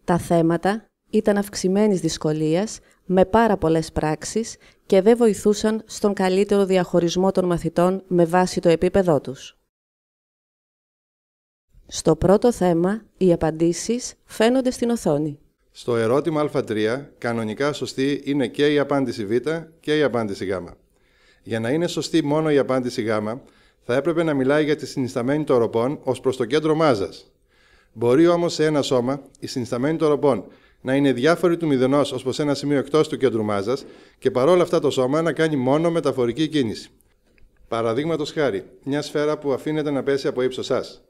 Τα θέματα ήταν αυξημένης δυσκολίας, με πάρα πολλές πράξεις και δεν βοηθούσαν στον καλύτερο διαχωρισμό των μαθητών με βάση το επίπεδό τους. Στο πρώτο θέμα, οι απαντήσεις φαίνονται στην οθόνη. Στο ερώτημα Α3, κανονικά σωστή είναι και η απάντηση Β και η απάντηση Γ. Για να είναι σωστή μόνο η απάντηση Γ, θα έπρεπε να μιλάει για τη συνισταμένη των ροπών ως προς το κέντρο μάζας. Μπορεί όμως σε ένα σώμα η συνισταμένη των ροπών να είναι διάφορη του μηδενός ως προς ένα σημείο εκτός του κέντρου μάζας και παρόλα αυτά το σώμα να κάνει μόνο μεταφορική κίνηση. Παραδείγματος χάρη, μια σφαίρα που αφήνεται να πέσει από ύψος σας.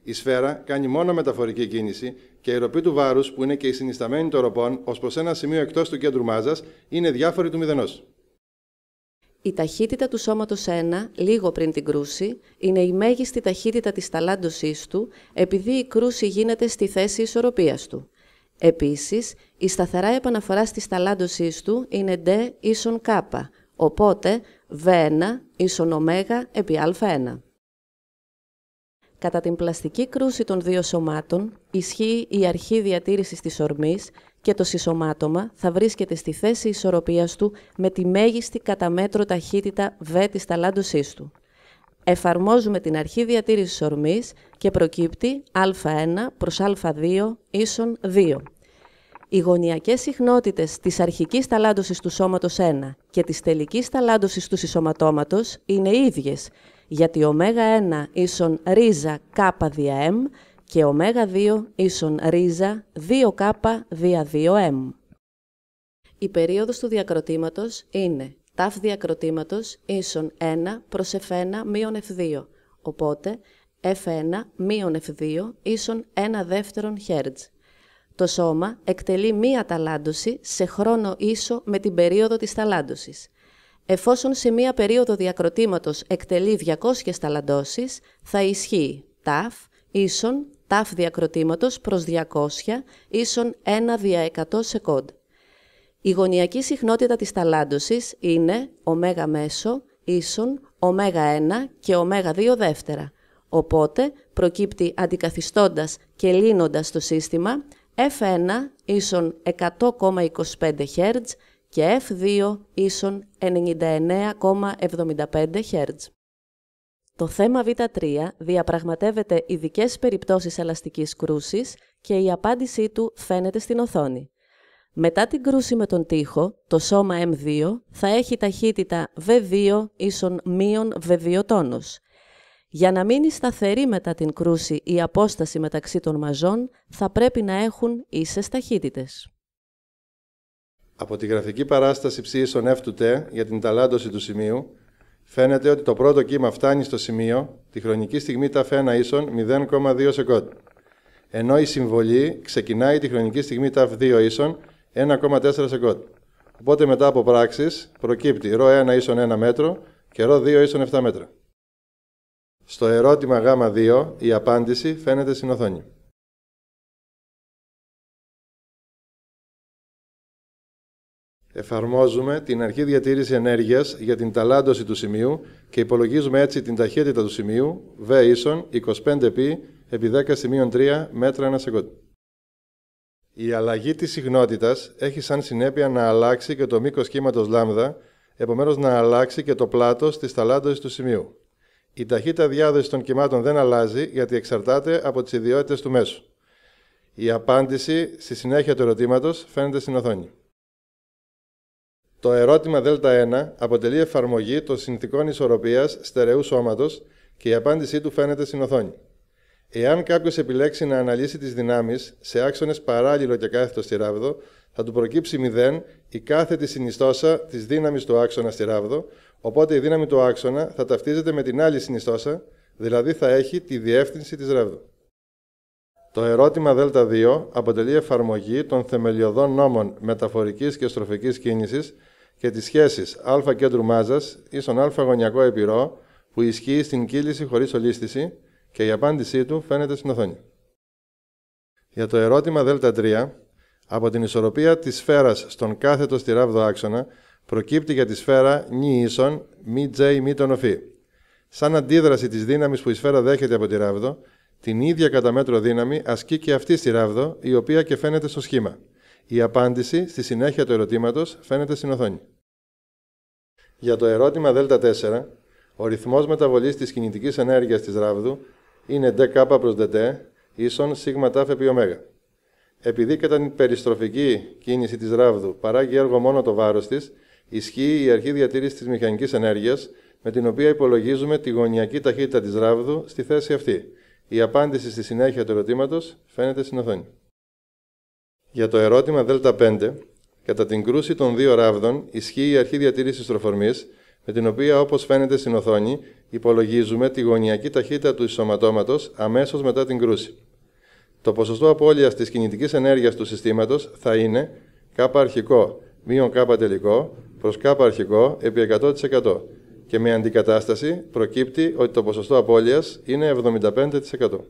Η σφαίρα κάνει μόνο μεταφορική κίνηση και η ροπή του βάρους, που είναι και η συνισταμένη των ροπών ως προς ένα σημείο εκτός του κέντρου μάζας, είναι διάφορη του μηδενός. Η ταχύτητα του σώματος 1, λίγο πριν την κρούση, είναι η μέγιστη ταχύτητα της ταλάντωσής του, επειδή η κρούση γίνεται στη θέση ισορροπίας του. Επίσης, η σταθερά επαναφορά της ταλάντωσής του είναι D ίσον K, οπότε V1 ίσον ω επί Α1. Κατά την πλαστική κρούση των δύο σωμάτων, ισχύει η αρχή διατήρησης της ορμής και το συσσωμάτωμα θα βρίσκεται στη θέση ισορροπίας του με τη μέγιστη κατά μέτρο ταχύτητα V της ταλάντωσής του. Εφαρμόζουμε την αρχή διατήρησης ορμής και προκύπτει Α1 προς Α2 ίσον 2. Οι γωνιακές συχνότητες της αρχικής ταλάντωσης του σώματος 1 και της τελικής ταλάντωσης του συσσωματώματος είναι ίδιες, γιατί ω1 ίσον ρίζα K δια M και ω2 ίσον ρίζα 2K δια 2M. Η περίοδος του διακροτήματος είναι ταφ διακροτήματος ίσον 1 προς F1 μείον F2, οπότε F1 μείον F2 ίσον 1 δεύτερον Hz. Το σώμα εκτελεί μία ταλάντωση σε χρόνο ίσο με την περίοδο της ταλάντωσης. Εφόσον σε μία περίοδο διακροτήματος εκτελεί 200 ταλαντώσεις, θα ισχύει ταφ ίσον ταφ διακροτήματος προς 200 ίσον 1 δια 100 σεκόντ. Η γωνιακή συχνότητα της ταλάντωσης είναι ω μέσο ίσον ω1 και ω2 δεύτερα, οπότε προκύπτει αντικαθιστώντας και λύνοντας το σύστημα F1 ίσον 100,25 Hz και F2 ίσον 99,75 Hz. Το θέμα Β3 διαπραγματεύεται ειδικές περιπτώσεις ελαστικής κρούσης και η απάντησή του φαίνεται στην οθόνη. Μετά την κρούση με τον τοίχο, το σώμα M2 θα έχει ταχύτητα V2 ίσον μείον V2 τόνος. Για να μείνει σταθερή μετά την κρούση η απόσταση μεταξύ των μαζών, θα πρέπει να έχουν ίσες ταχύτητες. Από τη γραφική παράσταση ψ ίσον F του T για την ταλάντωση του σημείου, φαίνεται ότι το πρώτο κύμα φτάνει στο σημείο τη χρονική στιγμή ταφ1 ίσον 0,2 σεκόντ, ενώ η συμβολή ξεκινάει τη χρονική στιγμή ταφ2 ίσον 1,4 σεκόντ. Οπότε μετά από πράξεις προκύπτει ρ1 ίσον 1 μέτρο και ρ2 ίσον 7 μέτρα. Στο ερώτημα Γ2 η απάντηση φαίνεται στην οθόνη. Εφαρμόζουμε την αρχή διατήρηση ενέργειας για την ταλάντωση του σημείου και υπολογίζουμε έτσι την ταχύτητα του σημείου V ίσον 25π επί 10⁻³ μέτρα ανά σεκόντ. Η αλλαγή της συχνότητας έχει σαν συνέπεια να αλλάξει και το μήκος κύματος λάμδα, επομένως να αλλάξει και το πλάτος της ταλάντωσης του σημείου. Η ταχύτητα διάδοσης των κυμάτων δεν αλλάζει γιατί εξαρτάται από τις ιδιότητες του μέσου. Η απάντηση στη συνέχεια του ερωτήματος φαίνεται στην οθόνη. Το ερώτημα Δ1 αποτελεί εφαρμογή των συνθηκών ισορροπίας στερεού σώματος και η απάντησή του φαίνεται στην οθόνη. Εάν κάποιος επιλέξει να αναλύσει τις δυνάμεις σε άξονες παράλληλο και κάθετο στη ράβδο, θα του προκύψει 0 η κάθετη συνιστόσα της δύναμης του άξονα στη ράβδο, οπότε η δύναμη του άξονα θα ταυτίζεται με την άλλη συνιστόσα, δηλαδή θα έχει τη διεύθυνση της ράβδου. Το ερώτημα Δ2 αποτελεί εφαρμογή των θεμελιωδών νόμων μεταφορικής και στροφικής κίνησης και της σχέσης α κέντρου μάζας ίσον α γωνιακό επιρρό που ισχύει στην κύληση χωρίς ολίσθηση και η απάντησή του φαίνεται στην οθόνη. Για το ερώτημα Δ3, από την ισορροπία της σφαίρας στον κάθετο στη ράβδο άξονα προκύπτει για τη σφαίρα νι ίσον μη J μη τον οφή. Σαν αντίδραση της δύναμης που η σφαίρα δέχεται από τη ράβδο, Την ίδια κατά μέτρο δύναμη ασκεί και αυτή στη ράβδο, η οποία και φαίνεται στο σχήμα. Η απάντηση στη συνέχεια του ερωτήματος φαίνεται στην οθόνη. Για το ερώτημα Δ4, ο ρυθμός μεταβολής της κινητικής ενέργειας της ράβδου είναι dk προς dt ίσον σίγμα τάφ επί ω. Επειδή κατά την περιστροφική κίνηση της ράβδου παράγει έργο μόνο το βάρος της, ισχύει η αρχή διατήρησης της μηχανικής ενέργειας, με την οποία υπολογίζουμε τη γωνιακή ταχύτητα της ράβδου στη θέση αυτή. Η απάντηση στη συνέχεια του ερωτήματος φαίνεται στην οθόνη. Για το ερώτημα Δ5, κατά την κρούση των δύο ράβδων ισχύει η αρχή διατήρησης τροφορμής, με την οποία, όπως φαίνεται στην οθόνη, υπολογίζουμε τη γωνιακή ταχύτητα του σωματώματος αμέσως μετά την κρούση. Το ποσοστό απώλειας της κινητικής ενέργειας του συστήματος θα είναι K αρχικό μείον K τελικό προς K αρχικό επί 100%. Και με αντικατάσταση προκύπτει ότι το ποσοστό απώλειας είναι 75%.